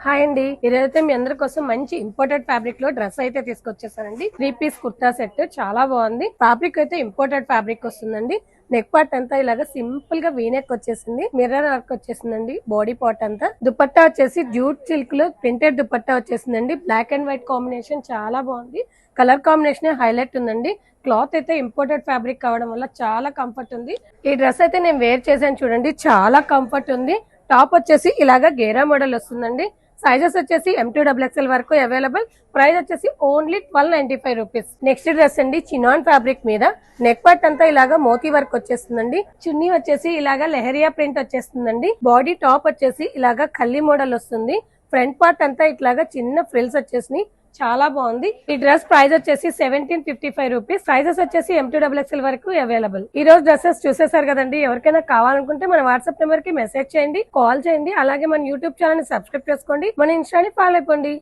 Hi అండి, ఈరోజైతే మీ అందరి కోసం మంచి ఇంపోర్టెడ్ ఫ్యాబ్రిక్ లో డ్రెస్ అయితే తీసుకొచ్చేసానండి. 3 పీస్ కుర్తా సెట్ చాలా బాగుంది. ఫ్యాబ్రిక్ అయితే ఇంపోర్టెడ్ ఫ్యాబ్రిక్ వస్తుందండి. నెక్ పార్ట్ అంతా ఇలాగా సింపుల్ గా వీనెక్ వచ్చేసింది. మిర్రర్ వర్క్ వచ్చేసిందండి. బాడీ పార్ట్ అంతా దుపట్టా వచ్చేసి జూట్ సిల్క్ లో ప్రింటెడ్ దుపట్టా వచ్చేసిందండి. బ్లాక్ అండ్ వైట్ కాంబినేషన్ చాలా బాగుంది. కలర్ కాంబినేషన్ హైలైట్ ఉందండి. క్లాత్ అయితే ఇంపోర్టెడ్ ఫ్యాబ్రిక్ కావడం వల్ల చాలా కంఫర్ట్ ఉంది. ఈ డ్రెస్ అయితే నేను వేర్ చేశాను చూడండి, చాలా కంఫర్ట్ ఉంది. టాప్ వచ్చేసి ఇలాగా గేరా మోడల్ వస్తుందండి. సైజెస్ వచ్చేసి M2XXL వరకు అవైలబుల్. ప్రైస్ వచ్చేసి ఓన్లీ 1295 రూపీస్. నెక్స్ట్ డ్రెస్ అండి, చినాన్ ఫ్యాబ్రిక్ మీద నెక్ పార్ట్ అంతా ఇలాగా మోతీ వర్క్ వచ్చేస్తుందండి. చున్నీ వచ్చేసి ఇలాగా లెహరియా ప్రింట్ వచ్చేస్తుందండి. బాడీ టాప్ వచ్చేసి ఇలాగా కల్లి మోడల్ వస్తుంది. ఫ్రంట్ పార్ట్ అంతా ఇట్లాగా చిన్న ఫ్రిల్స్ వచ్చేసి చాలా బాగుంది. ఈ డ్రెస్ ప్రైస్ వచ్చేసి 1755 రూపీస్. సైజెస్ వచ్చేసి M2XXL వరకు అవైలబుల్. ఈ రోజు డ్రెస్సెస్ చూసేసారు కదండి. ఎవరికైనా కావాలనుకుంటే మన వాట్సాప్ నెంబర్ కి మెసేజ్ చేయండి, కాల్ చేయండి. అలాగే మన యూట్యూబ్ ఛానల్ ని సబ్స్క్రైబ్ చేసుకోండి, మన ఇన్స్టాని ఫాలో అయిపోండి.